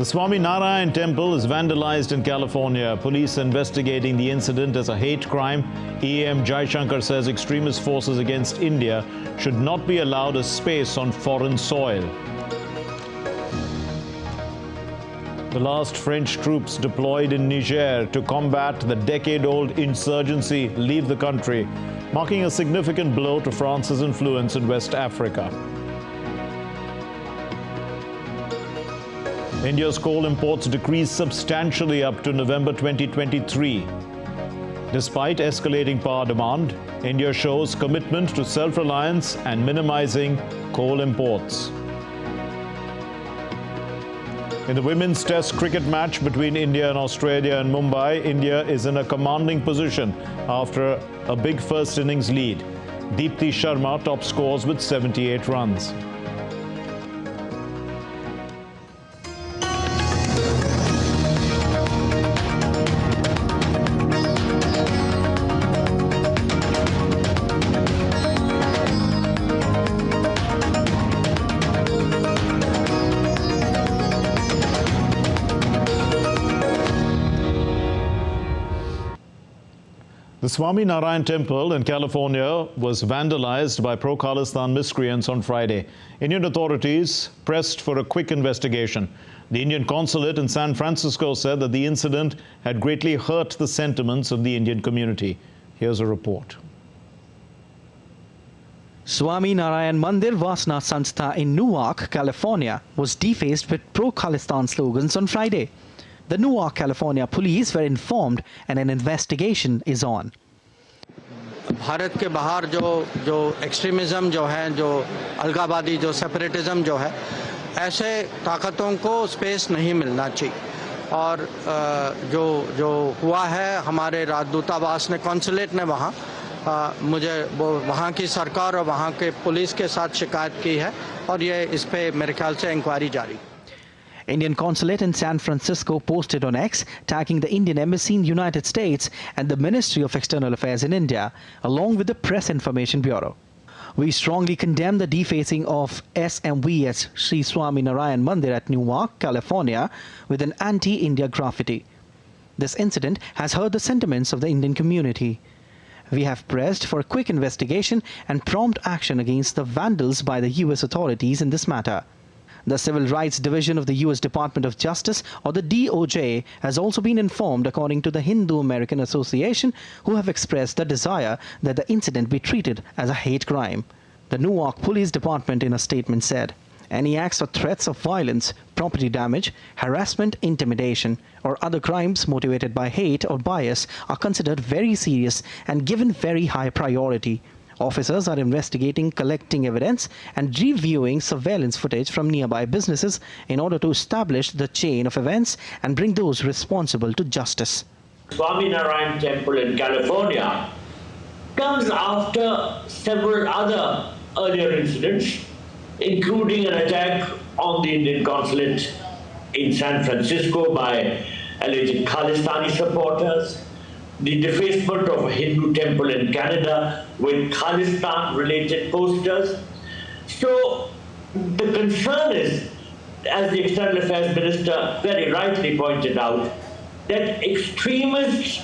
The Swami Narayan temple is vandalized in California. Police investigating the incident as a hate crime. EAM Jaishankar says extremist forces against India should not be allowed a space on foreign soil. The last French troops deployed in Niger to combat the decade-old insurgency leave the country, marking a significant blow to France's influence in West Africa. India's coal imports decreased substantially up to November 2023. Despite escalating power demand, India shows commitment to self-reliance and minimizing coal imports. In the women's Test cricket match between India and Australia in Mumbai, India is in a commanding position after a big first innings lead. Deepti Sharma top scores with 78 runs. The Swami Narayan temple in California was vandalized by pro-Khalistan miscreants on Friday. Indian authorities pressed for a quick investigation. The Indian consulate in San Francisco said that the incident had greatly hurt the sentiments of the Indian community. Here's a report. Swami Narayan Mandir Vasna Sanstha in Newark, California was defaced with pro-Khalistan slogans on Friday. The Newark, California police were informed and an investigation is on. Bharat के बाहर जो extremism जो है, जो अलगावादी, जो separatism जो है, ऐसे ताकतों को स्पेस नहीं मिलना चाहिए. और जो हुआ है, हमारे राजदूतावास ने, कॉन्सुलेट ने मुझे वहाँ की सरकार और वहाँ के पुलिस के साथ शिकायत की है और ये इस पे मेरे ख्याल से इंक्वायरी जारी. Indian consulate in San Francisco posted on X, tagging the Indian Embassy in the United States and the Ministry of External Affairs in India, along with the Press Information Bureau. We strongly condemn the defacing of SMVS Sri Swami Narayan Mandir at Newark, California, with an anti-India graffiti. This incident has hurt the sentiments of the Indian community. We have pressed for a quick investigation and prompt action against the vandals by the US authorities in this matter. The Civil Rights Division of the U.S. Department of Justice, or the DOJ, has also been informed, according to the Hindu-American Association, who have expressed the desire that the incident be treated as a hate crime. The Newark Police Department in a statement said, any acts or threats of violence, property damage, harassment, intimidation, or other crimes motivated by hate or bias are considered very serious and given very high priority. Officers are investigating, collecting evidence, and reviewing surveillance footage from nearby businesses in order to establish the chain of events and bring those responsible to justice. Swami Narayan Temple in California comes after several other earlier incidents, including an attack on the Indian consulate in San Francisco by alleged Khalistani supporters, the defacement of a Hindu temple in Canada with Khalistan-related posters. So the concern is, as the External Affairs Minister very rightly pointed out, that extremists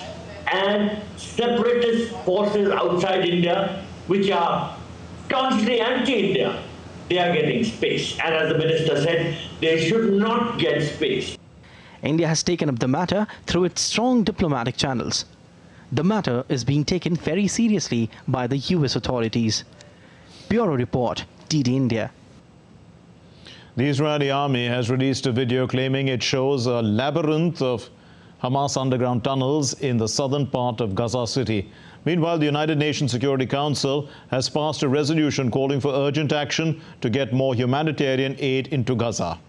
and separatist forces outside India, which are staunchly anti-India, they are getting space. And as the Minister said, they should not get space. India has taken up the matter through its strong diplomatic channels. The matter is being taken very seriously by the US authorities. Bureau Report, DD India. The Israeli army has released a video claiming it shows a labyrinth of Hamas underground tunnels in the southern part of Gaza City. Meanwhile, the United Nations Security Council has passed a resolution calling for urgent action to get more humanitarian aid into Gaza.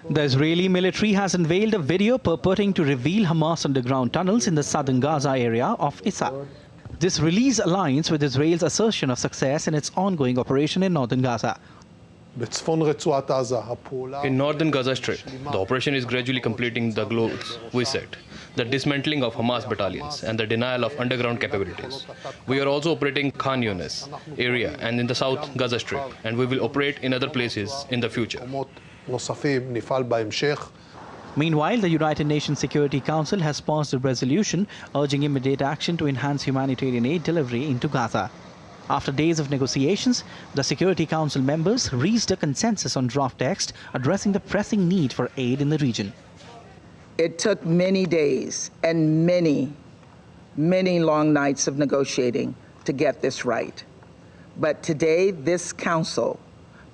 The Israeli military has unveiled a video purporting to reveal Hamas underground tunnels in the southern Gaza area of Issa. This release aligns with Israel's assertion of success in its ongoing operation in northern Gaza. In northern Gaza Strip, the operation is gradually completing the goals we set, the dismantling of Hamas battalions and the denial of underground capabilities. We are also operating Khan Yunis area and in the south Gaza Strip, and we will operate in other places in the future. Meanwhile, the United Nations Security Council has passed a resolution urging immediate action to enhance humanitarian aid delivery into Gaza. After days of negotiations, the Security Council members reached a consensus on draft text addressing the pressing need for aid in the region. It took many days and many long nights of negotiating to get this right. But today, this council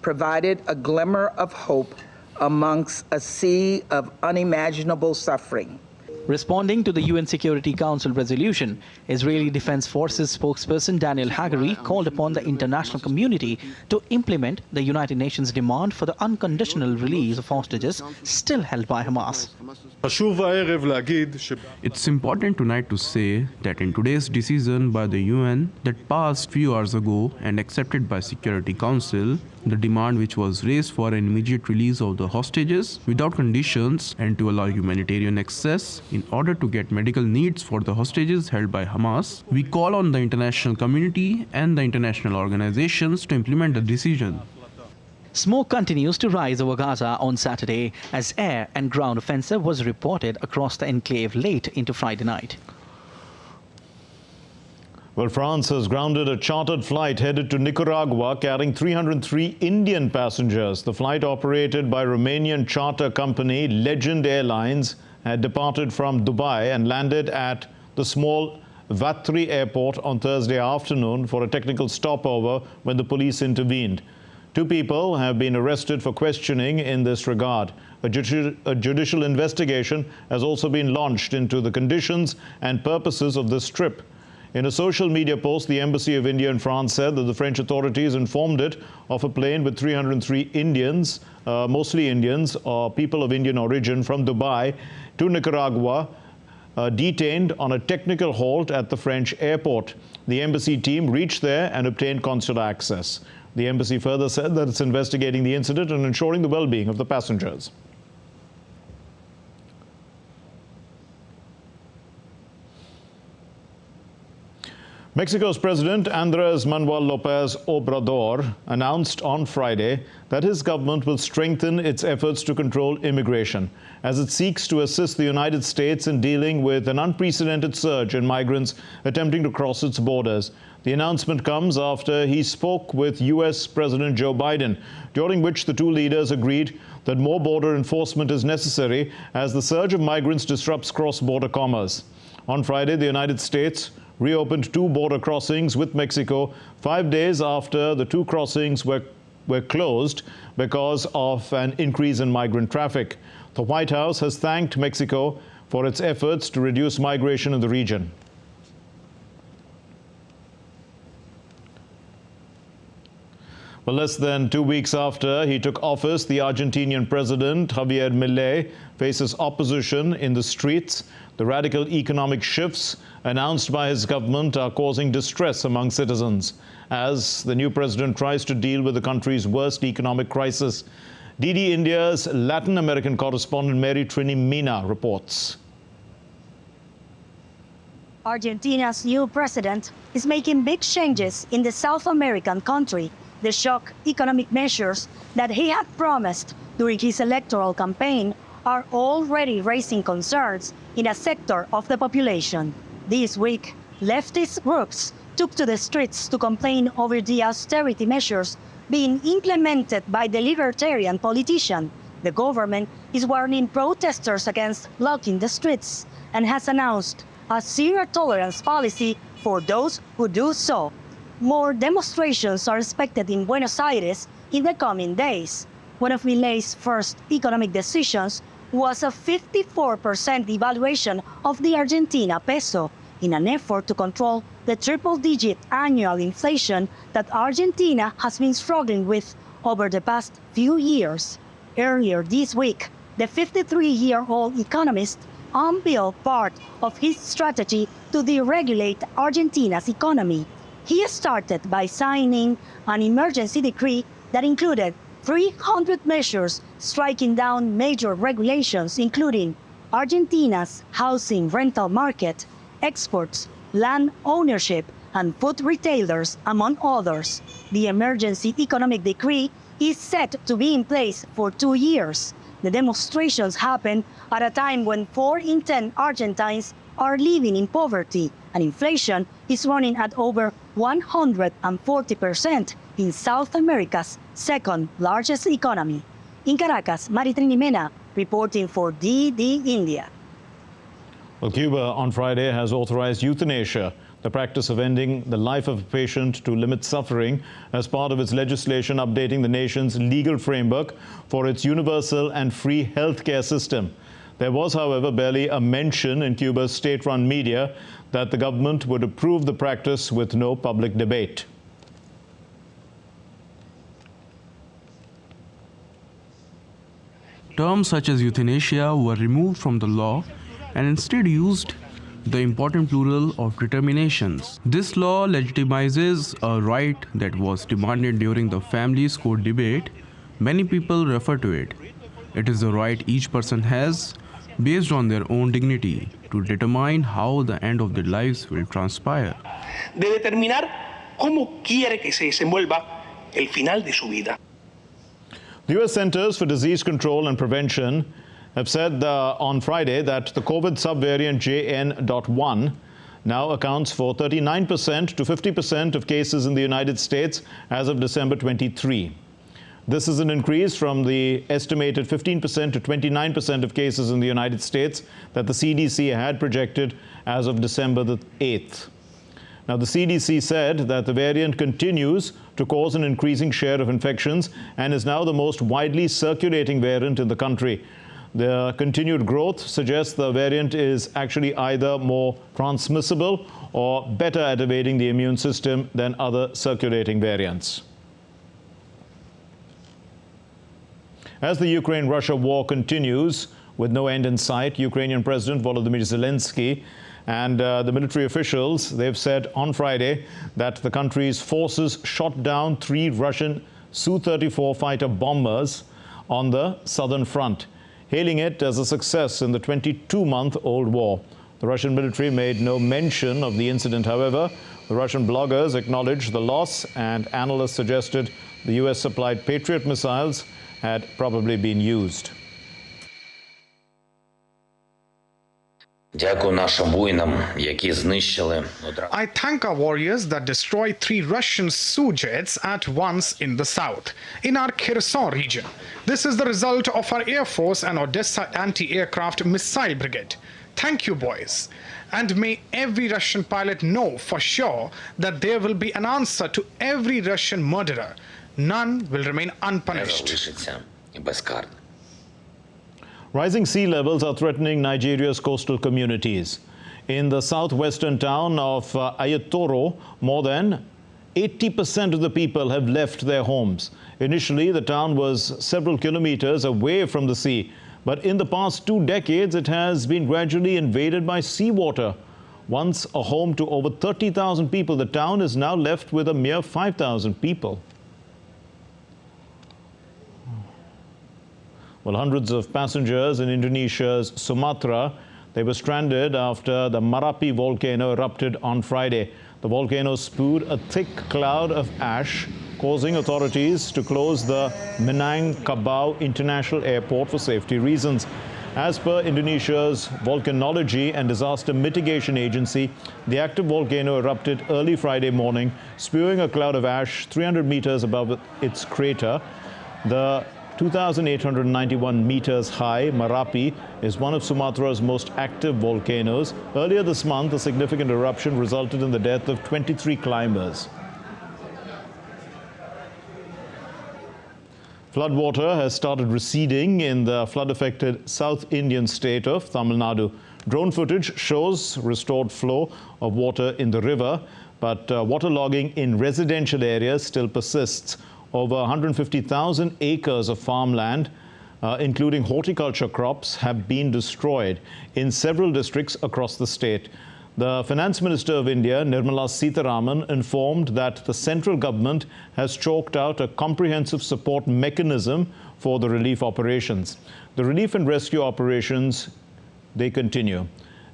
provided a glimmer of hope amongst a sea of unimaginable suffering. Responding to the UN Security Council resolution, Israeli Defense Forces spokesperson Daniel Hagari called upon the international community to implement the United Nations demand for the unconditional release of hostages still held by Hamas. It's important tonight to say that in today's decision by the UN that passed few hours ago and accepted by Security Council, the demand which was raised for an immediate release of the hostages without conditions and to allow humanitarian access in order to get medical needs for the hostages held by Hamas, we call on the international community and the international organizations to implement the decision. Smoke continues to rise over Gaza on Saturday as air and ground offensive was reported across the enclave late into Friday night. Well, France has grounded a chartered flight headed to Nicaragua carrying 303 Indian passengers. The flight, operated by Romanian charter company Legend Airlines, had departed from Dubai and landed at the small Vatry airport on Thursday afternoon for a technical stopover when the police intervened. 2 people have been arrested for questioning in this regard. A judicial investigation has also been launched into the conditions and purposes of this trip. In a social media post, the Embassy of India in France said that the French authorities informed it of a plane with 303 Indians, mostly Indians or people of Indian origin, from Dubai to Nicaragua, detained on a technical halt at the French airport. The embassy team reached there and obtained consular access. The embassy further said that it's investigating the incident and ensuring the well-being of the passengers. Mexico's President Andrés Manuel López Obrador announced on Friday that his government will strengthen its efforts to control immigration as it seeks to assist the United States in dealing with an unprecedented surge in migrants attempting to cross its borders. The announcement comes after he spoke with U.S. President Joe Biden, during which the 2 leaders agreed that more border enforcement is necessary as the surge of migrants disrupts cross-border commerce. On Friday, the United States reopened 2 border crossings with Mexico 5 days after the 2 crossings were closed because of an increase in migrant traffic. The White House has thanked Mexico for its efforts to reduce migration in the region. Well, less than 2 weeks after he took office, the Argentinian president, Javier Milei, faces opposition in the streets. The radical economic shifts announced by his government are causing distress among citizens as the new president tries to deal with the country's worst economic crisis. DD India's Latin American correspondent Mary Trini Mina reports. Argentina's new president is making big changes in the South American country. The shock economic measures that he had promised during his electoral campaign are already raising concerns in a sector of the population. This week, leftist groups took to the streets to complain over the austerity measures being implemented by the libertarian politician. The government is warning protesters against blocking the streets and has announced a zero-tolerance policy for those who do so. More demonstrations are expected in Buenos Aires in the coming days. One of Milei's first economic decisions was a 54% devaluation of the Argentina peso in an effort to control the triple-digit annual inflation that Argentina has been struggling with over the past few years. Earlier this week, the 53-year-old economist unveiled part of his strategy to deregulate Argentina's economy. He started by signing an emergency decree that included 300 measures striking down major regulations, including Argentina's housing rental market, exports, land ownership, and food retailers, among others. The emergency economic decree is set to be in place for 2 years. The demonstrations happen at a time when 4 in 10 Argentines are living in poverty, and inflation is running at over 140% in South America's second largest economy. In Caracas, Maritrini Mena reporting for DD India. Well, Cuba on Friday has authorized euthanasia, the practice of ending the life of a patient to limit suffering, as part of its legislation updating the nation's legal framework for its universal and free healthcare system. There was, however, barely a mention in Cuba's state-run media that the government would approve the practice with no public debate. Terms such as euthanasia were removed from the law and instead used the important plural of determinations. This law legitimizes a right that was demanded during the family's court debate. Many people refer to it. It is the right each person has, based on their own dignity, to determine how the end of their lives will transpire. De determinar cómo quiere que se desenvuelva el final de su vida. The U.S. Centers for Disease Control and Prevention have said on Friday that the COVID subvariant JN.1 now accounts for 39% to 50% of cases in the United States as of December 23. This is an increase from the estimated 15% to 29% of cases in the United States that the CDC had projected as of December the 8th. Now, the CDC said that the variant continues to cause an increasing share of infections and is now the most widely circulating variant in the country. The continued growth suggests the variant is actually either more transmissible or better at evading the immune system than other circulating variants. As the Ukraine-Russia war continues with no end in sight, Ukrainian President Volodymyr Zelensky and the military officials, they've said on Friday that the country's forces shot down 3 Russian Su-34 fighter bombers on the southern front, hailing it as a success in the 22-month-old war. The Russian military made no mention of the incident, however. The Russian bloggers acknowledged the loss, and analysts suggested the U.S.-supplied Patriot missiles had probably been used. I thank our warriors that destroyed 3 Russian Su-jets at once in the south, in our Kherson region. This is the result of our Air Force and Odessa anti-aircraft missile brigade. Thank you, boys. And may every Russian pilot know for sure that there will be an answer to every Russian murderer. None will remain unpunished. Rising sea levels are threatening Nigeria's coastal communities. In the southwestern town of Ayatoro, more than 80% of the people have left their homes. Initially, the town was several kilometers away from the sea, but in the past 2 decades, it has been gradually invaded by seawater. Once a home to over 30,000 people, the town is now left with a mere 5,000 people. Well, hundreds of passengers in Indonesia's Sumatra, they were stranded after the Merapi volcano erupted on Friday. The volcano spewed a thick cloud of ash, causing authorities to close the Minangkabau International Airport for safety reasons. As per Indonesia's Volcanology and Disaster Mitigation Agency, the active volcano erupted early Friday morning, spewing a cloud of ash 300 meters above its crater. The 2,891 meters high Merapi is one of Sumatra's most active volcanoes. Earlier this month, a significant eruption resulted in the death of 23 climbers. Floodwater has started receding in the flood-affected South Indian state of Tamil Nadu. Drone footage shows restored flow of water in the river, but waterlogging in residential areas still persists. Over 150,000 acres of farmland, including horticulture crops, have been destroyed in several districts across the state. The Finance Minister of India, Nirmala Sitharaman, informed that the central government has chalked out a comprehensive support mechanism for the relief operations. The relief and rescue operations, they continue.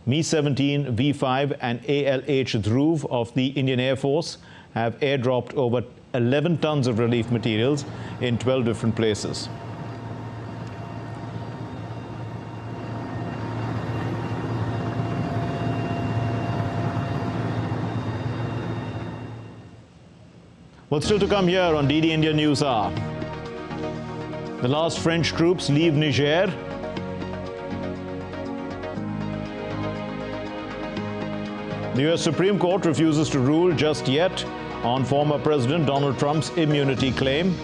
Mi-17, V-5 and ALH Dhruv of the Indian Air Force have airdropped over 11 tons of relief materials in 12 different places. What's still to come here on DD India News Hour? The last French troops leave Niger. The US Supreme Court refuses to rule just yet on former President Donald Trump's immunity claim.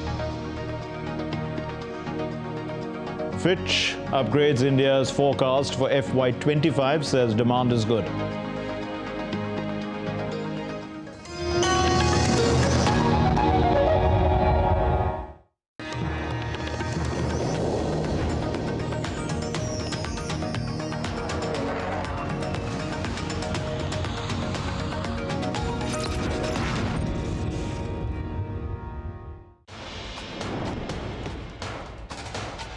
Fitch upgrades India's forecast for FY25, says demand is good.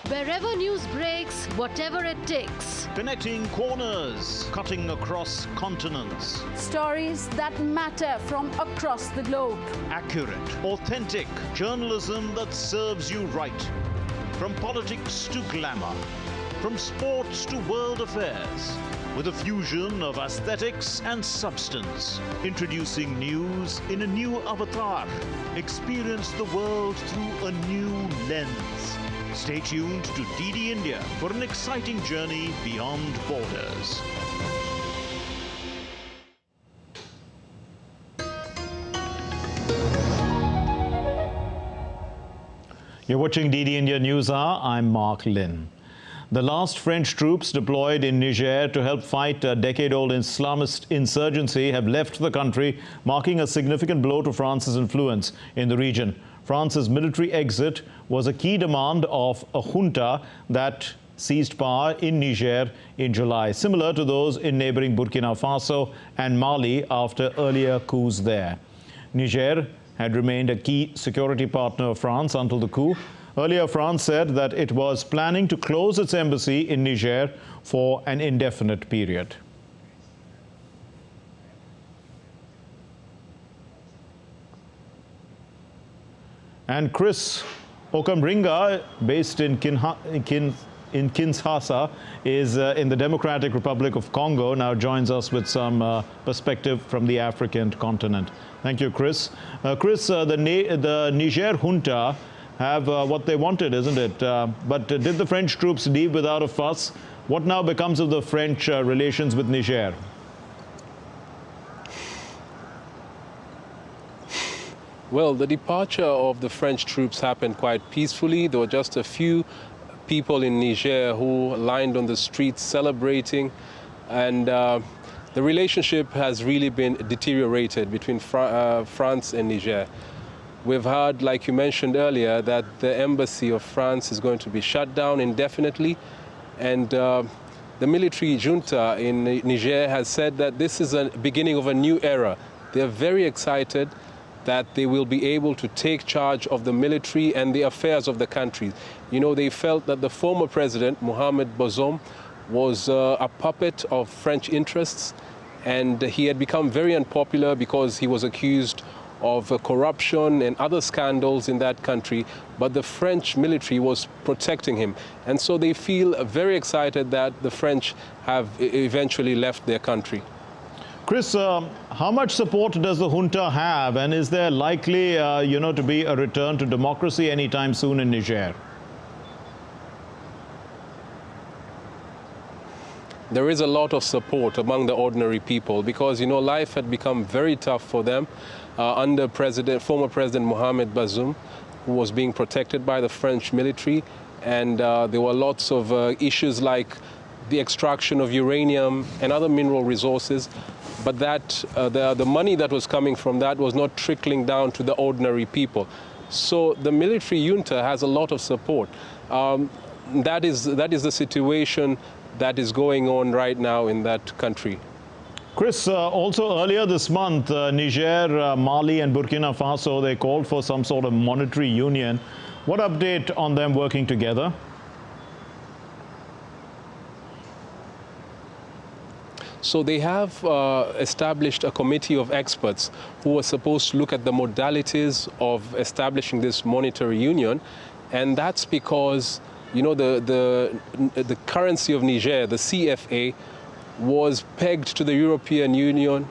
Wherever news breaks, whatever it takes. Connecting corners, cutting across continents. Stories that matter from across the globe. Accurate, authentic journalism that serves you right. From politics to glamour, from sports to world affairs, with a fusion of aesthetics and substance. Introducing news in a new avatar. Experience the world through a new lens. Stay tuned to DD India for an exciting journey beyond borders. You're watching DD India News Hour. I'm Mark Lynn. The last French troops deployed in Niger to help fight a decade-old Islamist insurgency have left the country, marking a significant blow to France's influence in the region. France's military exit was a key demand of a junta that seized power in Niger in July, similar to those in neighboring Burkina Faso and Mali after earlier coups there. Niger had remained a key security partner of France until the coup. Earlier, France said that it was planning to close its embassy in Niger for an indefinite period. And Chris Okamringa, based in Kinshasa, is in the Democratic Republic of Congo, now joins us with some perspective from the African continent. Thank you, Chris. Chris, the Niger junta have what they wanted, isn't it? But did the French troops leave without a fuss? What now becomes of the French relations with Niger? Well, the departure of the French troops happened quite peacefully. There were just a few people in Niger who lined on the streets celebrating, and the relationship has really been deteriorated between France and Niger. We've heard, like you mentioned earlier, that the embassy of France is going to be shut down indefinitely, and the military junta in Niger has said that this is the beginning of a new era. They're very excited that they will be able to take charge of the military and the affairs of the country. You know, they felt that the former president, Mohamed Bazoum, was a puppet of French interests, and he had become very unpopular because he was accused of corruption and other scandals in that country, but the French military was protecting him. And so they feel very excited that the French have eventually left their country. Chris, how much support does the junta have, and is there likely, to be a return to democracy anytime soon in Niger? There is a lot of support among the ordinary people because, life had become very tough for them under former President Mohamed Bazoum, who was being protected by the French military, and there were lots of issues like the extraction of uranium and other mineral resources, but that the money that was coming from that was not trickling down to the ordinary people. So the military junta has a lot of support. That is the situation that is going on right now in that country. Chris, also earlier this month, Niger, Mali and Burkina Faso, they called for some sort of monetary union. What update on them working together? So they have established a committee of experts who are supposed to look at the modalities of establishing this monetary union. And that's because, you know, the currency of Niger, the CFA, was pegged to the European Union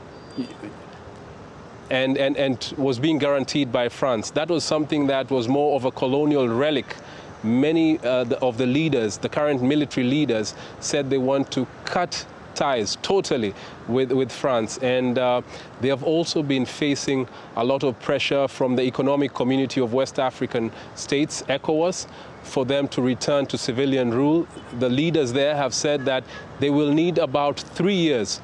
and was being guaranteed by France. That was something that was more of a colonial relic. Many of the leaders, the current military leaders, said they want to cut ties totally with France. And they have also been facing a lot of pressure from the Economic Community of West African States, ECOWAS, for them to return to civilian rule. The leaders there have said that they will need about 3 years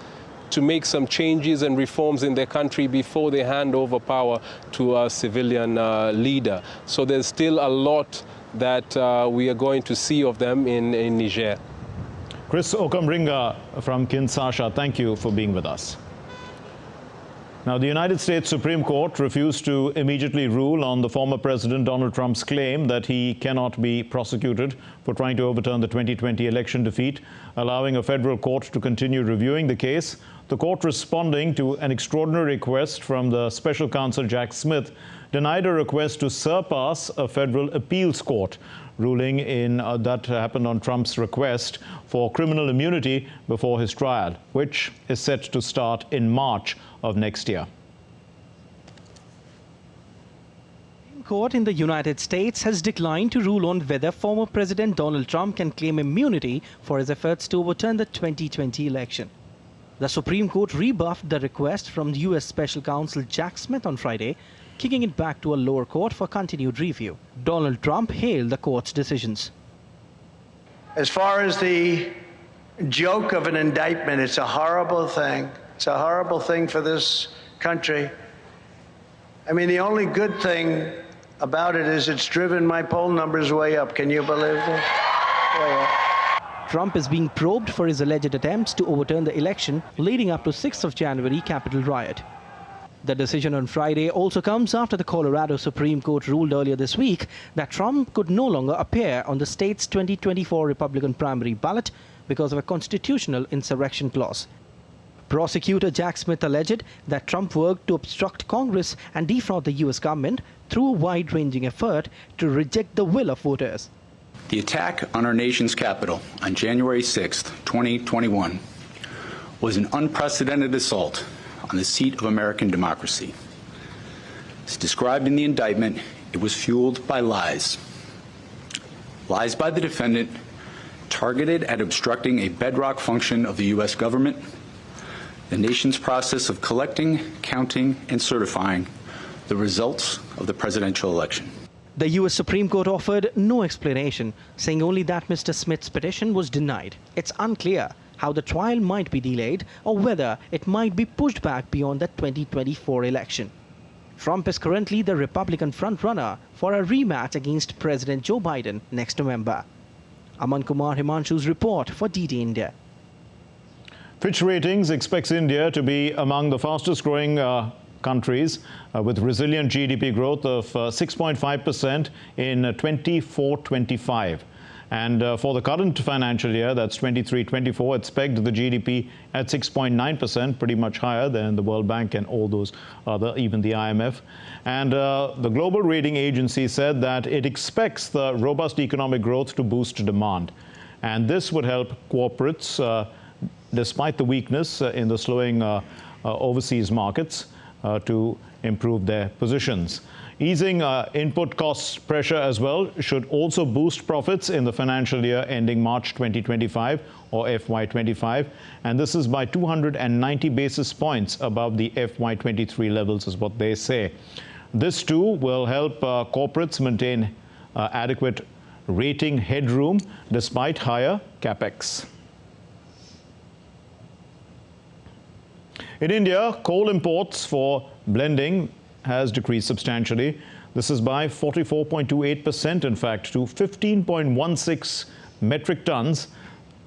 to make some changes and reforms in their country before they hand over power to a civilian leader. So there's still a lot that we are going to see of them in Niger. Chris Okamringa from Kinshasa, thank you for being with us. Now, the United States Supreme Court refused to immediately rule on the former President Donald Trump's claim that he cannot be prosecuted for trying to overturn the 2020 election defeat, allowing a federal court to continue reviewing the case. The court, responding to an extraordinary request from the special counsel Jack Smith, denied a request to surpass a federal appeals court ruling that happened on Trump's request for criminal immunity before his trial, which is set to start in March of next year. The court in the United States has declined to rule on whether former President Donald Trump can claim immunity for his efforts to overturn the 2020 election. The Supreme Court rebuffed the request from U.S. Special Counsel Jack Smith on Friday, kicking it back to a lower court for continued review. Donald Trump hailed the court's decisions. As far as the joke of an indictment, it's a horrible thing. It's a horrible thing for this country. I mean, the only good thing about it is it's driven my poll numbers way up. Can you believe that? Way up. Trump is being probed for his alleged attempts to overturn the election leading up to 6th of January Capitol riot. The decision on Friday also comes after the Colorado Supreme Court ruled earlier this week that Trump could no longer appear on the state's 2024 Republican primary ballot because of a constitutional insurrection clause. Prosecutor Jack Smith alleged that Trump worked to obstruct Congress and defraud the U.S. government through a wide-ranging effort to reject the will of voters. The attack on our nation's capital on January 6, 2021 was an unprecedented assault on the seat of American democracy. As described in the indictment, it was fueled by lies. Lies by the defendant targeted at obstructing a bedrock function of the U.S. government, the nation's process of collecting, counting, and certifying the results of the presidential election. The U.S. Supreme Court offered no explanation, saying only that Mr. Smith's petition was denied. It's unclear how the trial might be delayed or whether it might be pushed back beyond the 2024 election. Trump is currently the Republican frontrunner for a rematch against President Joe Biden next November. Aman Kumar Himanshu's report for DD India. Fitch Ratings expects India to be among the fastest growing countries with resilient GDP growth of 6.5% in 24-25. And for the current financial year, that's 23-24, it's pegged the GDP at 6.9%, pretty much higher than the World Bank and all those other, even the IMF. And the global rating agency said that it expects the robust economic growth to boost demand. And this would help corporates, despite the weakness in the slowing overseas markets, to improve their positions. Easing input cost pressure as well should also boost profits in the financial year ending March 2025 or FY25. And this is by 290 basis points above the FY23 levels is what they say. This too will help corporates maintain adequate rating headroom despite higher capex. In India, coal imports for blending has decreased substantially. This is by 44.28%, in fact, to 15.16 metric tons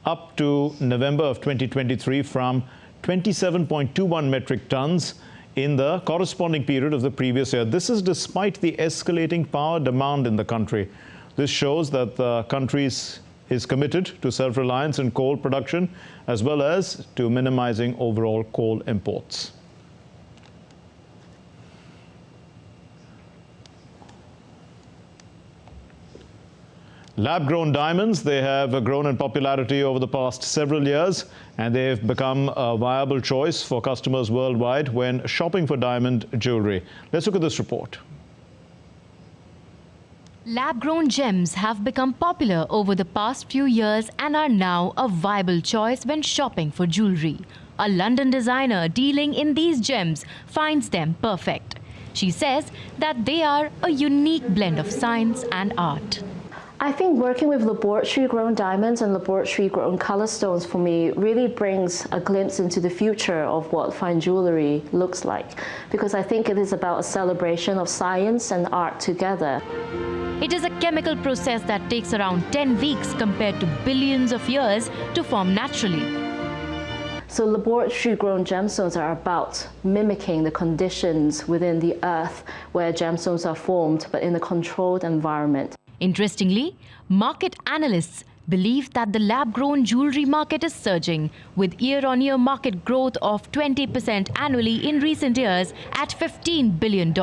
up to November of 2023 from 27.21 metric tons in the corresponding period of the previous year. This is despite the escalating power demand in the country. This shows that the country is committed to self-reliance in coal production as well as to minimizing overall coal imports. Lab-grown diamonds, they have grown in popularity over the past several years, and they've become a viable choice for customers worldwide when shopping for diamond jewelry. Let's look at this report. Lab-grown gems have become popular over the past few years and are now a viable choice when shopping for jewelry. A London designer dealing in these gems finds them perfect. She says that they are a unique blend of science and art. I think working with laboratory-grown diamonds and laboratory-grown color stones for me really brings a glimpse into the future of what fine jewelry looks like, because I think it is about a celebration of science and art together. It is a chemical process that takes around 10 weeks compared to billions of years to form naturally. So laboratory-grown gemstones are about mimicking the conditions within the earth where gemstones are formed, but in a controlled environment. Interestingly, market analysts believe that the lab-grown jewelry market is surging, with year-on-year market growth of 20% annually in recent years at $15 billion.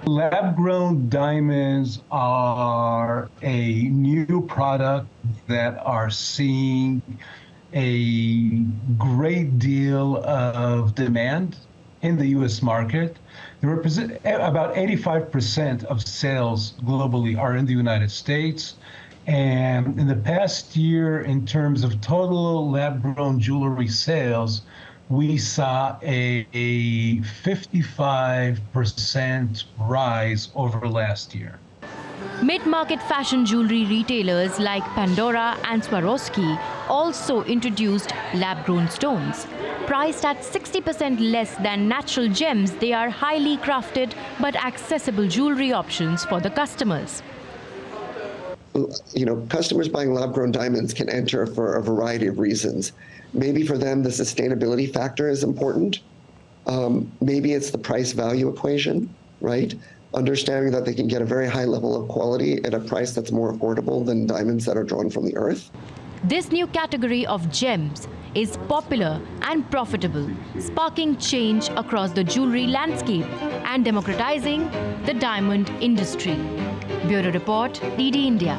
Lab-grown diamonds are a new product that are seeing a great deal of demand in the U.S. market. They represent about 85% of sales globally are in the United States. And in the past year, in terms of total lab-grown jewelry sales, we saw a 55% rise over last year. Mid-market fashion jewelry retailers like Pandora and Swarovski also introduced lab-grown stones. Priced at 60% less than natural gems, they are highly crafted but accessible jewelry options for the customers. You know, customers buying lab-grown diamonds can enter for a variety of reasons. Maybe for them, the sustainability factor is important. Maybe it's the price-value equation, right? Understanding that they can get a very high level of quality at a price that's more affordable than diamonds that are drawn from the earth. This new category of gems is popular and profitable, sparking change across the jewelry landscape and democratizing the diamond industry. Bureau Report, DD India.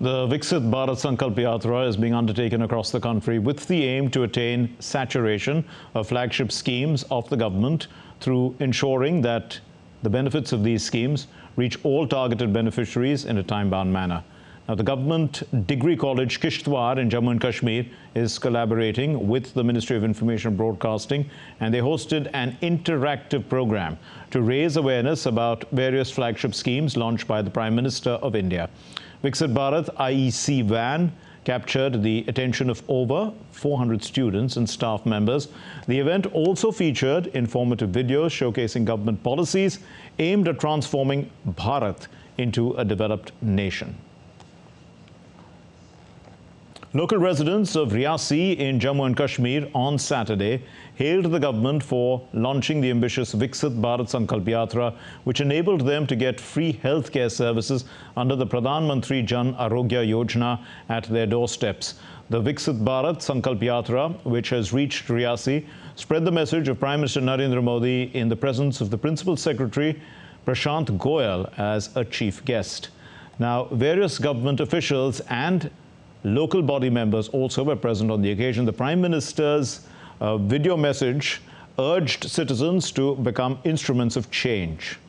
The Viksit Bharat Sankalp Yatra is being undertaken across the country with the aim to attain saturation of flagship schemes of the government through ensuring that the benefits of these schemes reach all targeted beneficiaries in a time-bound manner. Now, the Government Degree College Kishtwar in Jammu and Kashmir is collaborating with the Ministry of Information and Broadcasting, and they hosted an interactive program to raise awareness about various flagship schemes launched by the Prime Minister of India. Viksit Bharat IEC van captured the attention of over 400 students and staff members. The event also featured informative videos showcasing government policies aimed at transforming Bharat into a developed nation. Local residents of Riyasi in Jammu and Kashmir on Saturday hailed the government for launching the ambitious Viksit Bharat Sankalp Yatra, which enabled them to get free healthcare services under the Pradhan Mantri Jan Arogya Yojana at their doorsteps. The Viksit Bharat Sankalp Yatra, which has reached Riyasi, spread the message of Prime Minister Narendra Modi in the presence of the Principal Secretary Prashant Goyal as a chief guest. Now, various government officials and local body members also were present on the occasion. The Prime Minister's video message urged citizens to become instruments of change.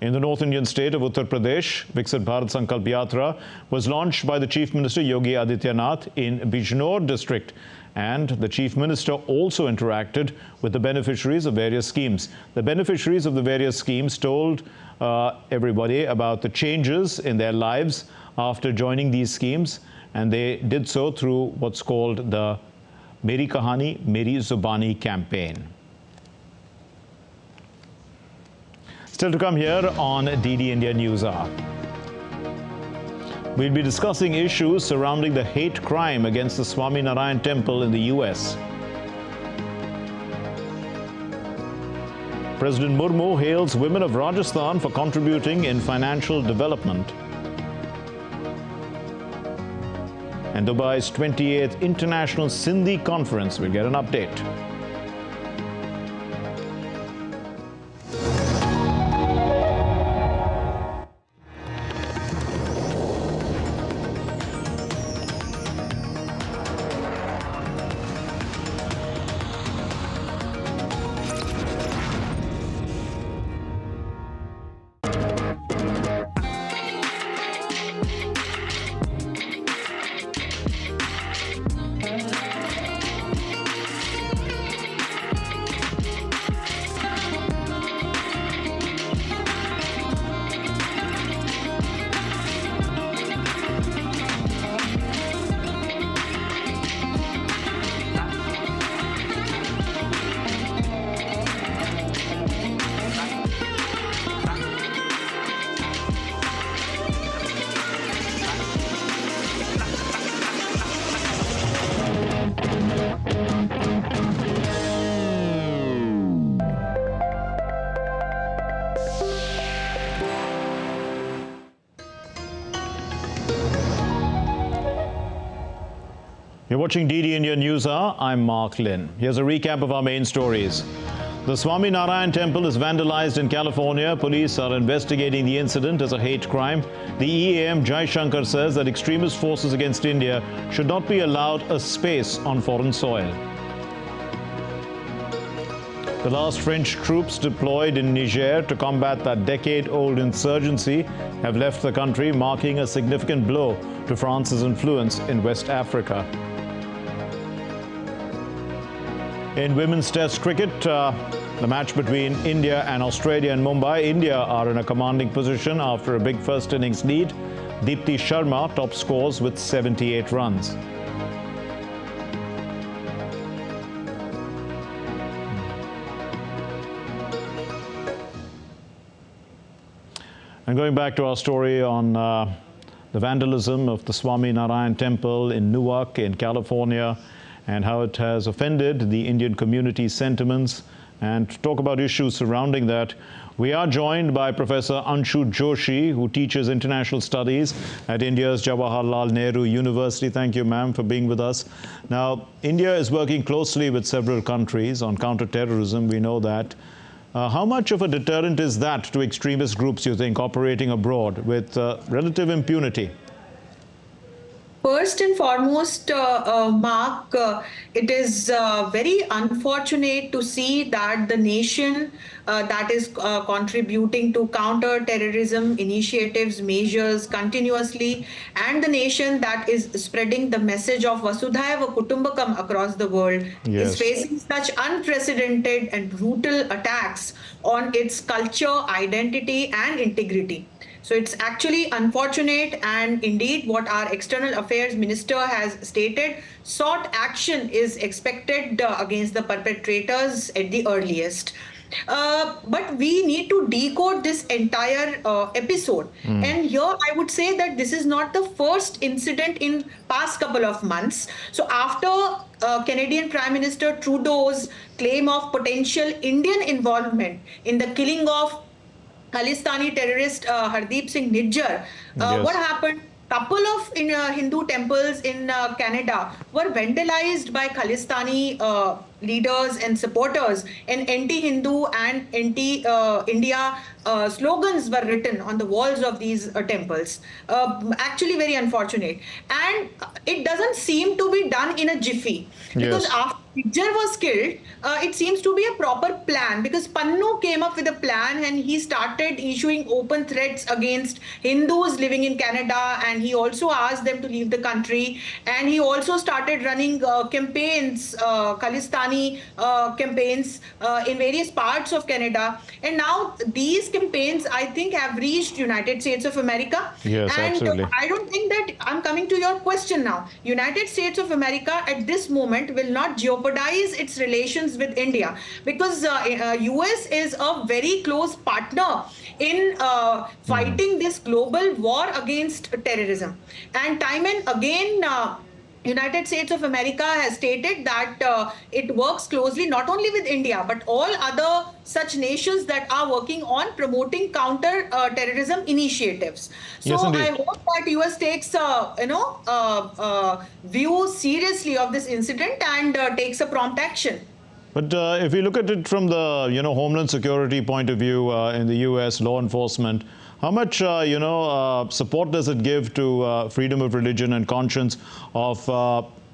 In the North Indian state of Uttar Pradesh, Viksit Bharat Sankalp Yatra was launched by the Chief Minister Yogi Adityanath in Bijnor district, and the Chief Minister also interacted with the beneficiaries of various schemes. The beneficiaries of the various schemes told everybody about the changes in their lives after joining these schemes, and they did so through what's called the Meri Kahani, Meri Zubani campaign. Still to come here on DD India News Hour. We'll be discussing issues surrounding the hate crime against the Swaminarayan Temple in the US. President Murmu hails women of Rajasthan for contributing in financial development. And Dubai's 28th International Sindhi Conference. We'll get an update. You're watching DD India News Hour. I'm Mark Lynn. Here's a recap of our main stories. The Swaminarayan Temple is vandalized in California. Police are investigating the incident as a hate crime. The EAM Jaishankar says that extremist forces against India should not be allowed a space on foreign soil. The last French troops deployed in Niger to combat that decade-old insurgency have left the country, marking a significant blow to France's influence in West Africa. In women's Test cricket, the match between India and Australia in Mumbai, India are in a commanding position after a big first innings lead. Deepti Sharma top scores with 78 runs. And going back to our story on the vandalism of the Swaminarayan Temple in Newark in California, and how it has offended the Indian community's sentiments, and to talk about issues surrounding that, we are joined by Professor Anshu Joshi, who teaches international studies at India's Jawaharlal Nehru University. Thank you, ma'am, for being with us. Now, India is working closely with several countries on counter-terrorism. We know that. How much of a deterrent is that to extremist groups, you think, operating abroad with relative impunity? First and foremost, Mark, it is very unfortunate to see that the nation that is contributing to counter-terrorism initiatives, measures continuously, and the nation that is spreading the message of Vasudhaiva Kutumbakam across the world is facing such unprecedented and brutal attacks on its culture, identity, and integrity. So it's actually unfortunate, and indeed what our External Affairs Minister has stated, sought action is expected against the perpetrators at the earliest. But we need to decode this entire episode. And here I would say that this is not the first incident in past couple of months. So after Canadian Prime Minister Trudeau's claim of potential Indian involvement in the killing of Khalistani terrorist Hardeep Singh Niger, what happened? Couple of Hindu temples in Canada were vandalized by Khalistani leaders and supporters, and anti-Hindu and anti-India slogans were written on the walls of these temples. Actually very unfortunate. And it doesn't seem to be done in a jiffy. Because after Niger was killed, it seems to be a proper plan, because Pannu came up with a plan and he started issuing open threats against Hindus living in Canada, and he also asked them to leave the country, and he also started running campaigns, Khalistani campaigns in various parts of Canada. And now these campaigns, I think, have reached United States of America. Yes, and absolutely. I don't think that, I'm coming to your question now, United States of America at this moment will not jeopardize its relations with India, because US is a very close partner in fighting this global war against terrorism. And time and again, United States of America has stated that it works closely not only with India but all other such nations that are working on promoting counter-terrorism initiatives. So Yes, I hope that US takes view seriously of this incident and takes a prompt action. But if we look at it from the Homeland Security point of view in the U.S. law enforcement, how much support does it give to freedom of religion and conscience of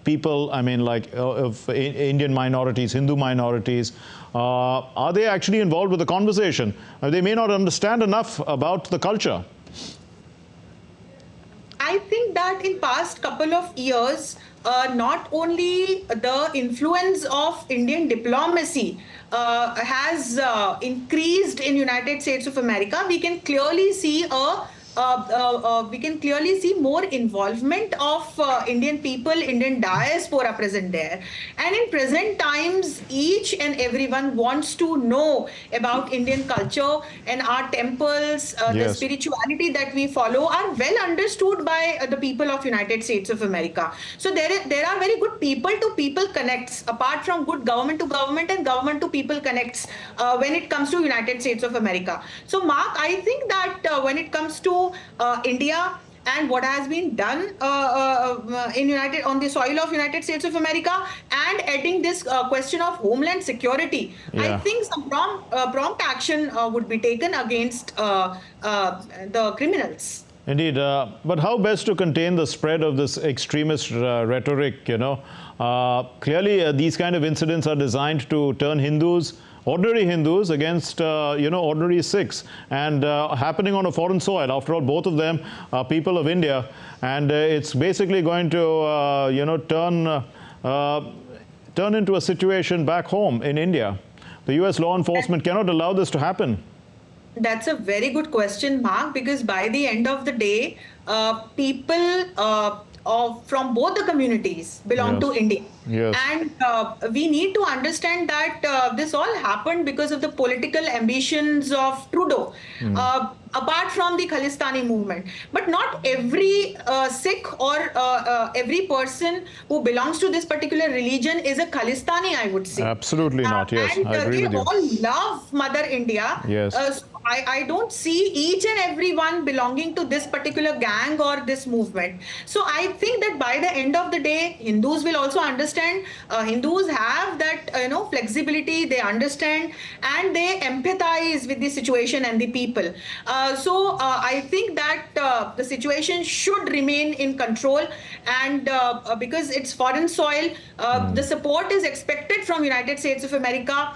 people? I mean, like of Indian minorities, Hindu minorities. Are they actually involved with the conversation? They may not understand enough about the culture. I think that in past couple of years, not only the influence of Indian diplomacy has increased in United States of America, we can clearly see more involvement of Indian people, Indian diaspora present there. And in present times, each and everyone wants to know about Indian culture, and our temples, the spirituality that we follow are well understood by the people of United States of America. So there are very good people-to-people connects, apart from good government-to-government and government-to-people connects when it comes to United States of America. So Mark, I think that when it comes to India and what has been done on the soil of United States of America, and adding this question of homeland security, I think some prompt action would be taken against the criminals. Indeed, but how best to contain the spread of this extremist rhetoric? Clearly, these kind of incidents are designed to turn Hindus, ordinary Hindus, against ordinary Sikhs, and happening on a foreign soil. After all, both of them are people of India, and it's basically going to turn into a situation back home in India. The U.S. law enforcement cannot allow this to happen. That's a very good question, Mark, because by the end of the day, people from both the communities belong to India. Yes. And we need to understand that this all happened because of the political ambitions of Trudeau, apart from the Khalistani movement. But not every Sikh or every person who belongs to this particular religion is a Khalistani, I would say. Absolutely not, yes, and I agree with you. They all love Mother India. Yes. I don't see each and every one belonging to this particular gang or this movement. So I think that by the end of the day, Hindus will also understand. Hindus have that flexibility, they understand, and they empathize with the situation and the people. So I think that the situation should remain in control, and because it's foreign soil, the support is expected from United States of America.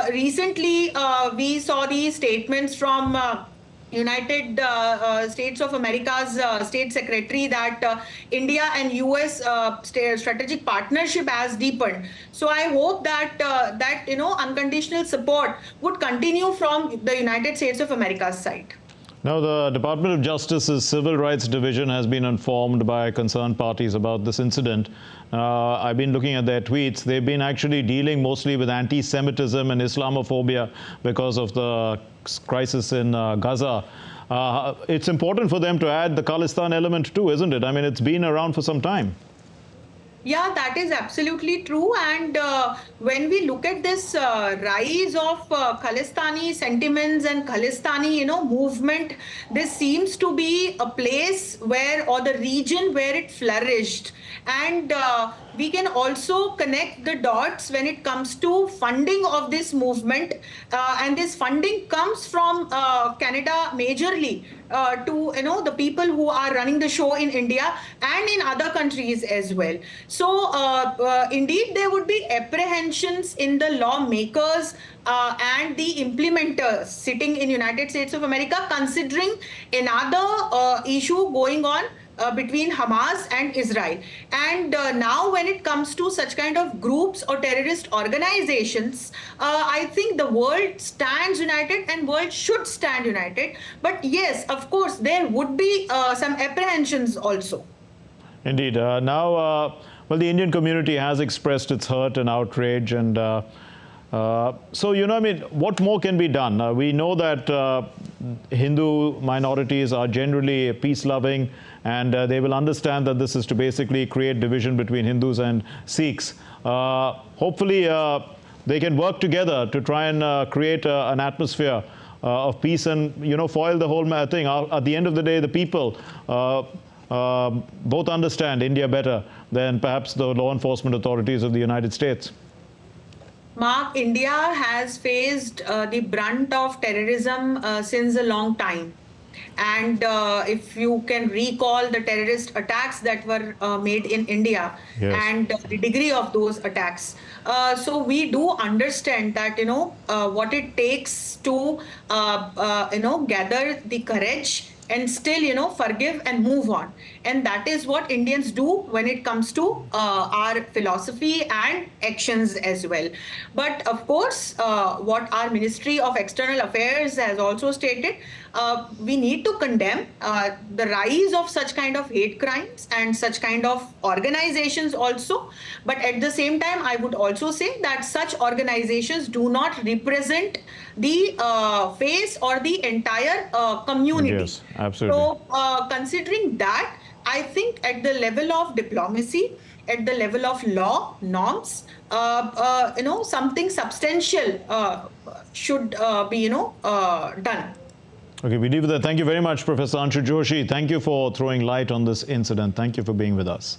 Recently, we saw these statements from United States of America's State Secretary that India and US strategic partnership has deepened. So I hope that unconditional support would continue from the United States of America's side. Now, the Department of Justice's Civil Rights Division has been informed by concerned parties about this incident. I've been looking at their tweets. They've been actually dealing mostly with anti-Semitism and Islamophobia because of the crisis in Gaza. It's important for them to add the Khalistan element too, isn't it? I mean, it's been around for some time. Yeah, that is absolutely true. And when we look at this rise of Khalistani sentiments and Khalistani, movement, this seems to be a place where, or the region where it flourished. And we can also connect the dots when it comes to funding of this movement. And this funding comes from Canada majorly to the people who are running the show in India and in other countries as well. So indeed, there would be apprehensions in the lawmakers and the implementers sitting in United States of America, considering another issue going on between Hamas and Israel. And now when it comes to such kind of groups or terrorist organizations, I think the world stands united and world should stand united. But yes, of course, there would be some apprehensions also. Indeed. Now, well, the Indian community has expressed its hurt and outrage, and so, I mean, what more can be done? We know that Hindu minorities are generally peace-loving, and they will understand that this is to basically create division between Hindus and Sikhs. Hopefully, they can work together to try and create an atmosphere of peace and, foil the whole thing. At the end of the day, the people both understand India better than perhaps the law enforcement authorities of the United States. Mark, India has faced the brunt of terrorism since a long time. And if you can recall the terrorist attacks that were made in India, yes, and the degree of those attacks. So we do understand that, what it takes to, gather the courage and still, forgive and move on. And that is what Indians do when it comes to our philosophy and actions as well. But of course, what our Ministry of External Affairs has also stated, we need to condemn the rise of such kind of hate crimes and such kind of organizations also. But at the same time, I would also say that such organizations do not represent the face or the entire community. Yes, absolutely. So considering that, I think at the level of diplomacy, at the level of law, norms, something substantial should be, done. Okay, we leave it there. Thank you very much, Professor Anshu Joshi. Thank you for throwing light on this incident. Thank you for being with us.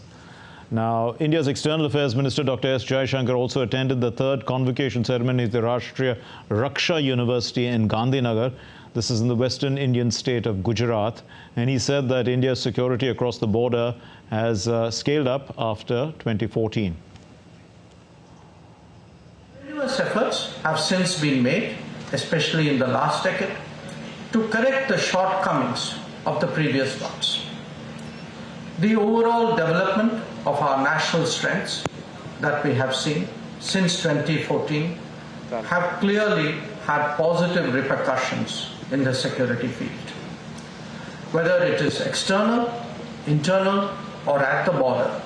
Now, India's External Affairs Minister Dr. S. Jaishankar also attended the third convocation ceremony at the Rashtriya Raksha University in Gandhinagar. This is in the western Indian state of Gujarat. And he said that India's security across the border has scaled up after 2014. Numerous efforts have since been made, especially in the last decade, to correct the shortcomings of the previous ones. The overall development of our national strengths that we have seen since 2014 have clearly had positive repercussions in the security field. Whether it is external, internal, or at the border,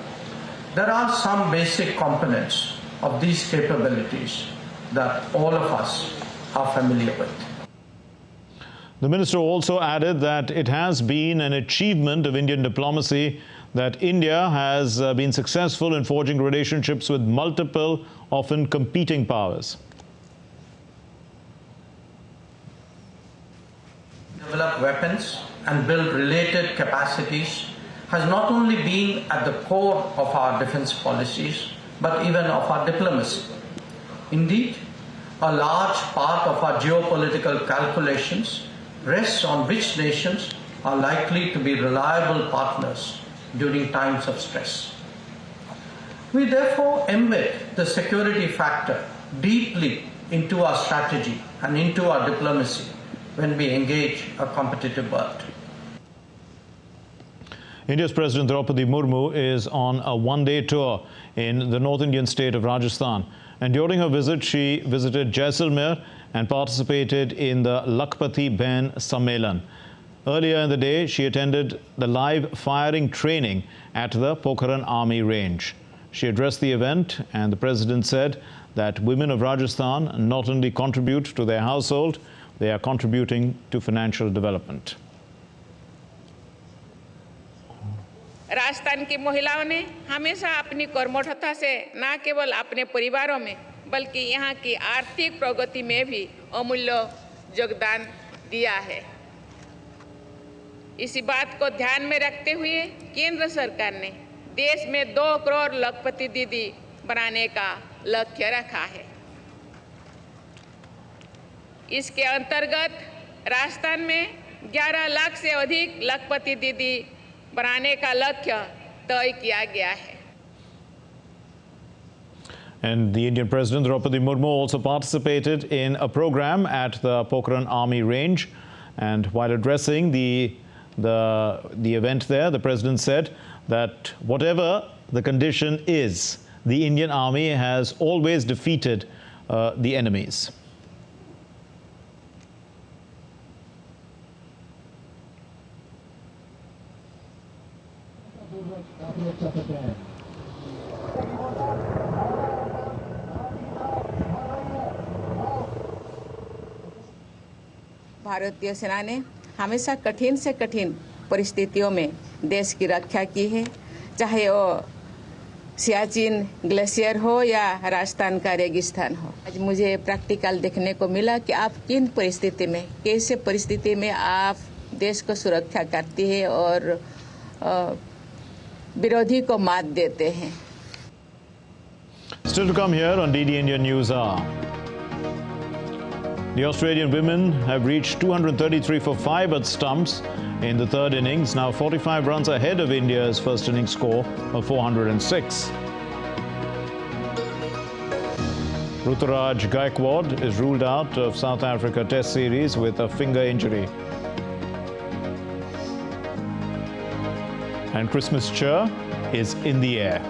there are some basic components of these capabilities that all of us are familiar with. The minister also added that it has been an achievement of Indian diplomacy that India has been successful in forging relationships with multiple, often competing powers. Develop weapons and build related capacities has not only been at the core of our defense policies, but even of our diplomacy. Indeed, a large part of our geopolitical calculations rests on which nations are likely to be reliable partners during times of stress. We therefore embed the security factor deeply into our strategy and into our diplomacy when we engage a competitive world. India's President Draupadi Murmu is on a one-day tour in the North Indian state of Rajasthan. And during her visit, she visited Jaisalmer and participated in the Lakhpati Bain Sammelan. Earlier in the day, she attended the live firing training at the Pokhran Army Range. She addressed the event, and the President said that women of Rajasthan not only contribute to their household, they are contributing to financial development. Rajasthan की महिलाओं ने हमेशा अपनी कर्मठता से न केवल अपने परिवारों में बल्कि यहाँ की आर्थिक प्रगति में भी अमूल्य योगदान दिया है। इसी बात को ध्यान में रखते हुए केंद्र सरकार ने देश में 2 करोड़ लखपति दीदी बनाने का लक्ष्य रखा है। इसके अंतर्गत राजस्थान में 11 लाख से अधिक लखपति दीदी बनाने का लक्ष्य तय किया गया है। And the Indian President Draupadi Murmu also participated in a program at the Pokhran Army Range. And while addressing the event there, the President said that whatever the condition is, the Indian Army has always defeated the enemies. भारतीय सेना ने हमेशा कठिन से कठिन परिस्थितियों में देश की रक्षा की है, चाहे वो सियाचिन ग्लेशियर हो या राजस्थान का रेगिस्तान हो। आज मुझे प्रैक्टिकल देखने को मिला कि आप किन परिस्थिति में, कैसे परिस्थिति में आप देश को सुरक्षा करती है और विरोधी को मात देते हैं। Still to come here on DD India News Hour. The Australian women have reached 233 for 5 at stumps in the third innings, now 45 runs ahead of India's first innings score of 406. Ruturaj Gaikwad is ruled out of South Africa Test Series with a finger injury. And Christmas cheer is in the air.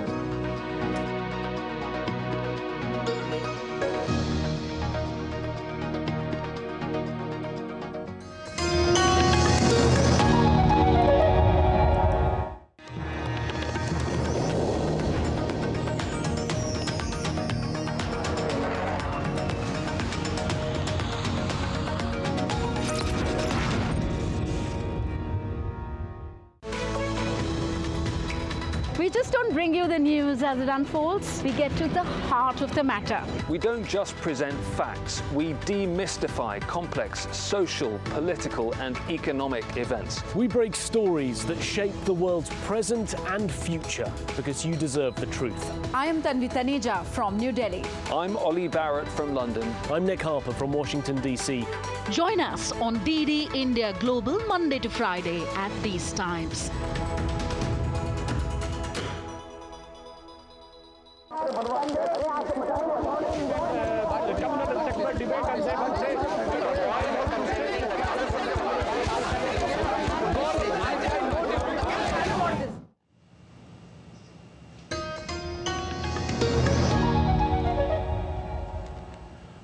We just don't bring you the news as it unfolds. We get to the heart of the matter. We don't just present facts. We demystify complex social, political and economic events. We break stories that shape the world's present and future because you deserve the truth. I am Tanvi Taneja from New Delhi. I'm Ollie Barrett from London. I'm Nick Harper from Washington, D.C. Join us on DD India Global Monday to Friday at these times.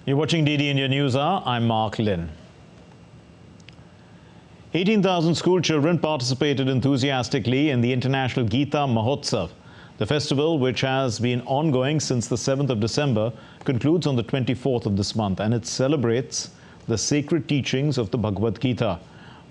You're watching DD India News Hour. I'm Mark Lynn. 18,000 school children participated enthusiastically in the International Gita Mahotsav. The festival, which has been ongoing since the 7th of December, concludes on the 24th of this month, and it celebrates the sacred teachings of the Bhagavad Gita,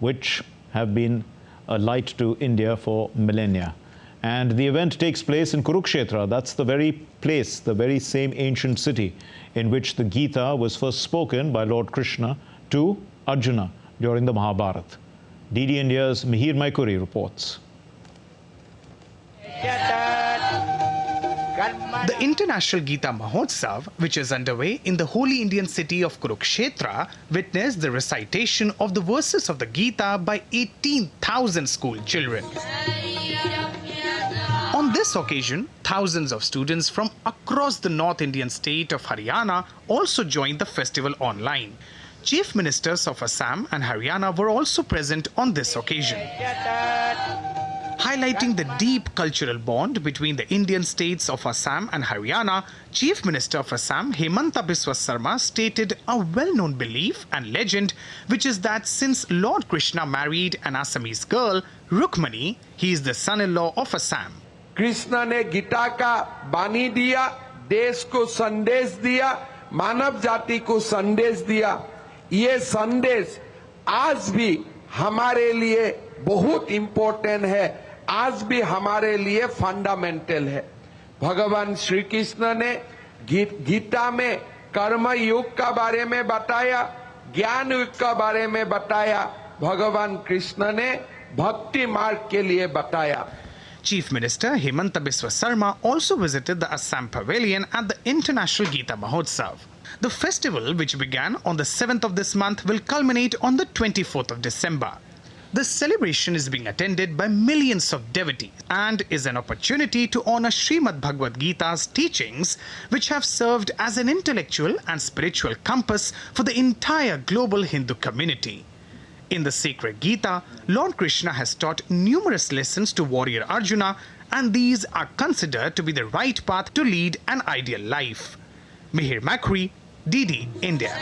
which have been a light to India for millennia. And the event takes place in Kurukshetra. That's the very place, the very same ancient city in which the Gita was first spoken by Lord Krishna to Arjuna during the Mahabharata. DD India's Mihir Maikuri reports. The International Gita Mahotsav, which is underway in the holy Indian city of Kurukshetra, witnessed the recitation of the verses of the Gita by 18,000 school children. On this occasion, thousands of students from across the North Indian state of Haryana also joined the festival online. Chief Ministers of Assam and Haryana were also present on this occasion. Highlighting the deep cultural bond between the Indian states of Assam and Haryana, Chief Minister of Assam, Hemanta Biswa Sarma, stated a well-known belief and legend, which is that since Lord Krishna married an Assamese girl, Rukmani, he is the son-in-law of Assam. Krishna ने गीता का बानी दिया, देश को संदेश दिया, मानव जाति को संदेश दिया। ये संदेश आज भी हमारे लिए बहुत इम्पोर्टेंट है, आज भी हमारे लिए फंडामेंटल है। भगवान श्री कृष्ण ने गीता में कर्म युग का बारे में बताया, ज्ञान युग का बारे में बताया, भगवान कृष्ण ने भक्ति मार्ग के लिए बताया। Chief Minister Hemanta Biswa Sarma also visited the Assam Pavilion at the International Gita Mahotsav. The festival, which began on the 7th of this month, will culminate on the 24th of December. The celebration is being attended by millions of devotees and is an opportunity to honor Srimad Bhagavad Gita's teachings, which have served as an intellectual and spiritual compass for the entire global Hindu community. In the sacred Gita, Lord Krishna has taught numerous lessons to warrior Arjuna, and these are considered to be the right path to lead an ideal life. Mihir Maikuri, DD India.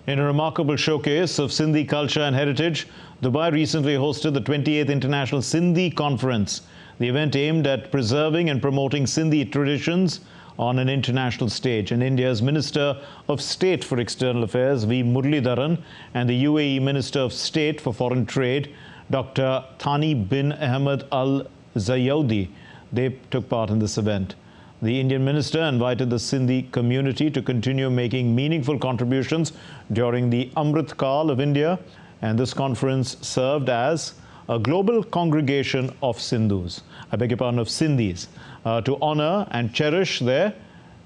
In a remarkable showcase of Sindhi culture and heritage, Dubai recently hosted the 28th International Sindhi Conference. The event aimed at preserving and promoting Sindhi traditions on an international stage. And India's Minister of State for External Affairs, V. Muralidharan, and the UAE Minister of State for Foreign Trade, Dr. Thani bin Ahmed Al Zayoudi, they took part in this event. The Indian minister invited the Sindhi community to continue making meaningful contributions during the Amrit Kal of India, and this conference served as a global congregation of Sindhus, of Sindhis, to honor and cherish their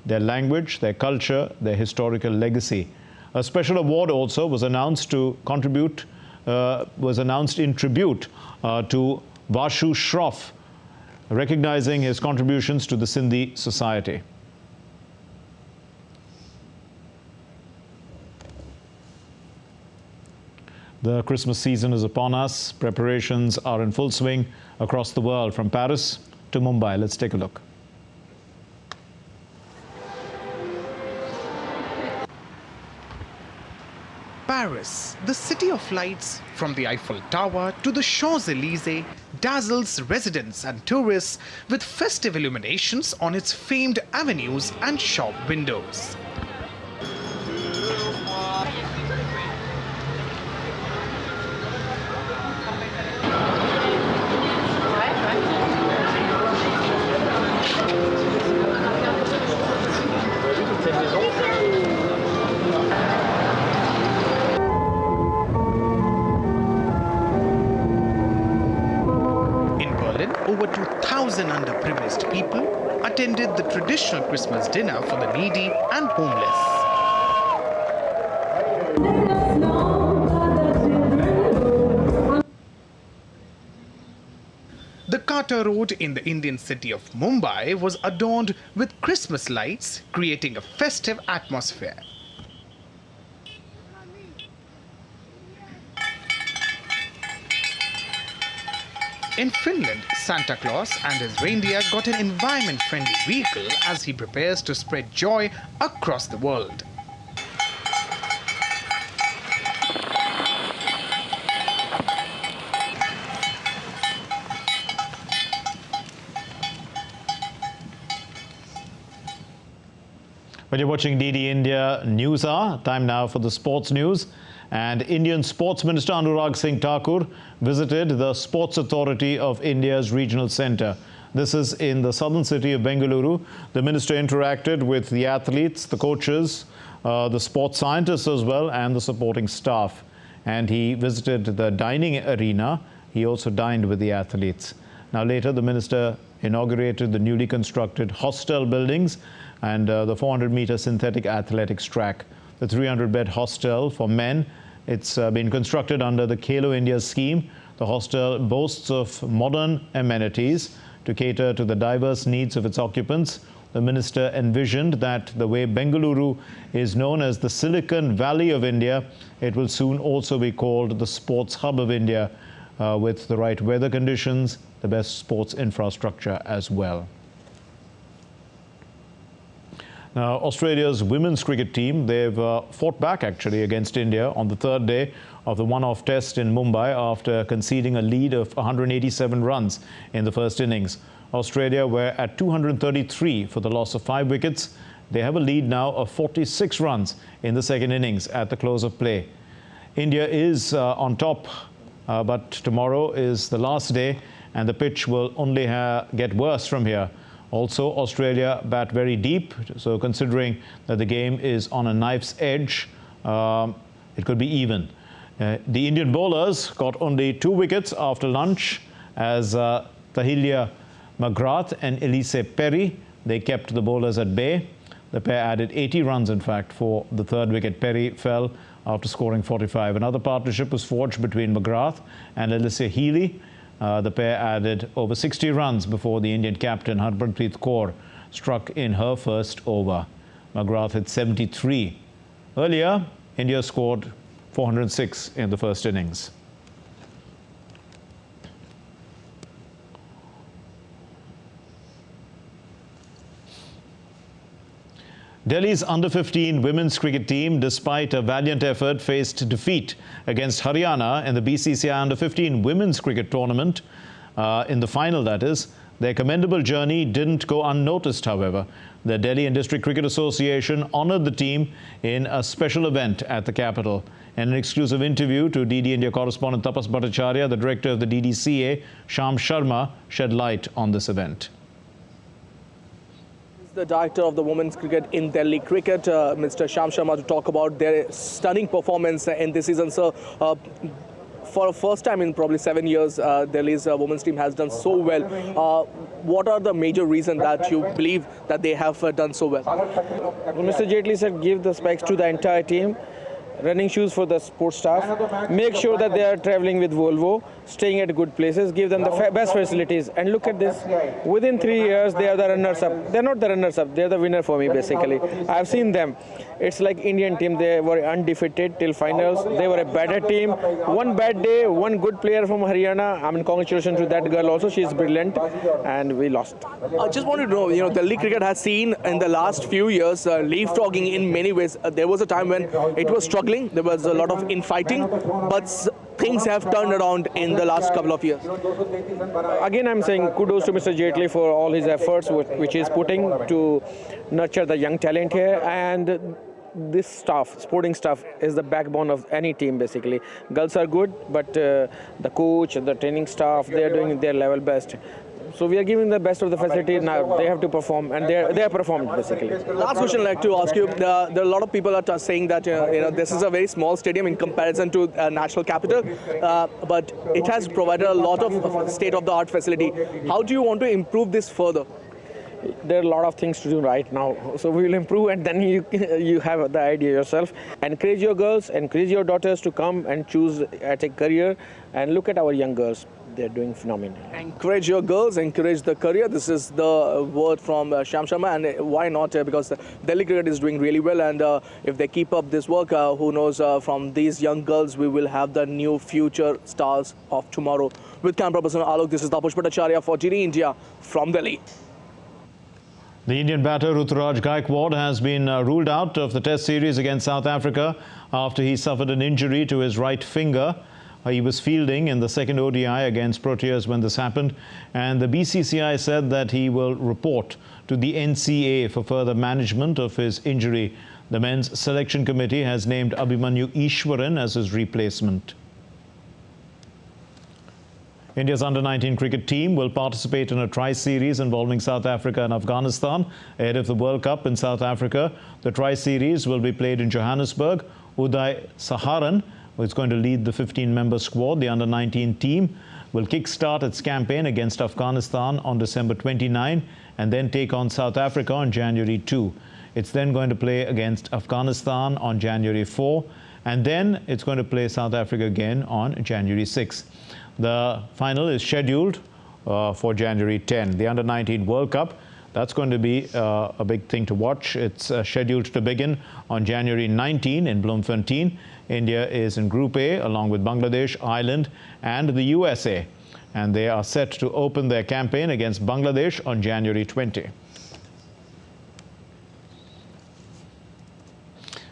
language, their culture, their historical legacy. A special award also was announced in tribute to Vashu Shroff, recognizing his contributions to the Sindhi society. The Christmas season is upon us. Preparations are in full swing across the world, from Paris to Mumbai. Let's take a look. Paris, the city of lights, from the Eiffel Tower to the Champs-Élysées, dazzles residents and tourists with festive illuminations on its famed avenues and shop windows. Over 2,000 underprivileged people attended the traditional Christmas dinner for the needy and homeless. The Carter Road in the Indian city of Mumbai was adorned with Christmas lights, creating a festive atmosphere. In Finland, Santa Claus and his reindeer got an environment-friendly vehicle as he prepares to spread joy across the world. When you're watching DD India News Hour, time now for the sports news. And Indian Sports Minister Anurag Singh Thakur visited the Sports Authority of India's regional centre. This is in the southern city of Bengaluru. The minister interacted with the athletes, the coaches, the sports scientists as well, and the supporting staff. And he visited the dining arena. He also dined with the athletes. Now later, the minister inaugurated the newly constructed hostel buildings and the 400-metre synthetic athletics track. The 300-bed hostel for men, it's been constructed under the Khelo India scheme. The hostel boasts of modern amenities to cater to the diverse needs of its occupants. The minister envisioned that the way Bengaluru is known as the Silicon Valley of India, it will soon also be called the Sports Hub of India, with the right weather conditions, the best sports infrastructure as well. Now, Australia's women's cricket team, they've fought back actually against India on the third day of the one-off test in Mumbai after conceding a lead of 187 runs in the first innings. Australia were at 233 for the loss of 5 wickets. They have a lead now of 46 runs in the second innings at the close of play. India is on top, but tomorrow is the last day and the pitch will only get worse from here. Also, Australia bat very deep, so considering that the game is on a knife's edge, it could be even. The Indian bowlers got only 2 wickets after lunch as Tahilya McGrath and Elise Perry, they kept the bowlers at bay. The pair added 80 runs, in fact, for the third wicket. Perry fell after scoring 45. Another partnership was forged between McGrath and Elise Healy. The pair added over 60 runs before the Indian captain Harmanpreet Kaur struck in her first over. McGrath hit 73. Earlier, India scored 406 in the first innings. Delhi's under-15 women's cricket team, despite a valiant effort, faced defeat against Haryana in the BCCI under-15 women's cricket tournament. In the final, that is, Their commendable journey didn't go unnoticed, however. The Delhi and District Cricket Association honoured the team in a special event at the capital. In an exclusive interview to DD India correspondent Tapas Bhattacharya, the director of the DDCA, Shyam Sharma, shed light on this event. The director of the women's cricket in Delhi cricket, Mr. Shyam Sharma, to talk about their stunning performance in this season. So, for the first time in probably 7 years, Delhi's women's team has done so well. What are the major reasons that you believe that they have done so well? Mr. Jaitley said give the specs to the entire team. Running shoes for the sports staff, make sure that they are traveling with Volvo, staying at good places, give them the best facilities. And look at this, within 3 years they are the runners-up. They're not the runners-up, they're the winner for me basically. I've seen them. It's like Indian team, they were undefeated till finals. They were a better team. One bad day, one good player from Haryana. I mean, congratulations to that girl also, she's brilliant, and we lost. I just wanted to know, Delhi cricket has seen in the last few years leapfrogging in many ways. There was a time when it was struggling. There was a lot of infighting, but things have turned around in the last couple of years. Again, I'm saying kudos to Mr. Jaitley for all his efforts which he's putting to nurture the young talent here. And this staff, sporting staff, is the backbone of any team basically. Girls are good, but the coach, the training staff, they're doing their level best. So we are giving the best of the facility now. They have to perform, and they are performed basically. Last question I'd like to ask you. There are a lot of people are saying that this is a very small stadium in comparison to national capital, but it has provided a lot of state-of-the-art facility. How do you want to improve this further? There are a lot of things to do right now, so we will improve, and then you have the idea yourself. Encourage your girls, encourage your daughters to come and choose at a career, and look at our young girls. They're doing phenomenal. Encourage your girls, encourage the career. This is the word from Shyam Sharma, and why not? Because Delhi cricket is doing really well, and if they keep up this work, who knows, from these young girls, we will have the new future stars of tomorrow. With camera person Alok, this is Tapas Bhattacharya for DD India from Delhi. The Indian batter Ruturaj Gaikwad has been ruled out of the Test series against South Africa after he suffered an injury to his right finger. He was fielding in the second ODI against Proteas when this happened, and the BCCI said that he will report to the NCA for further management of his injury. The men's selection committee has named Abhimanyu Ishwaran as his replacement. India's under-19 cricket team will participate in a tri-series involving South Africa and Afghanistan ahead of the World Cup in South Africa. The tri-series will be played in Johannesburg. Uday Saharan, who is going to lead the 15-member squad, the under-19 team, will kick-start its campaign against Afghanistan on December 29 and then take on South Africa on January 2. It's then going to play against Afghanistan on January 4, and then it's going to play South Africa again on January 6. The final is scheduled for January 10. The Under-19 World Cup, that's going to be a big thing to watch. It's scheduled to begin on January 19 in Bloemfontein. India is in Group A along with Bangladesh, Ireland and the USA. And they are set to open their campaign against Bangladesh on January 20.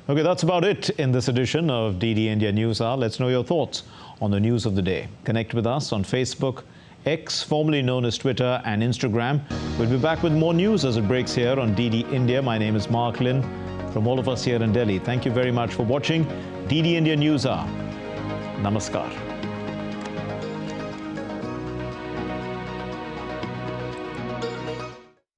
Okay, that's about it in this edition of DD India News Hour. Let's know your thoughts on the news of the day. Connect with us on Facebook, X, formerly known as Twitter, and Instagram. We'll be back with more news as it breaks here on DD India. My name is Mark Lin. From all of us here in Delhi, thank you very much for watching DD India News Hour. Namaskar.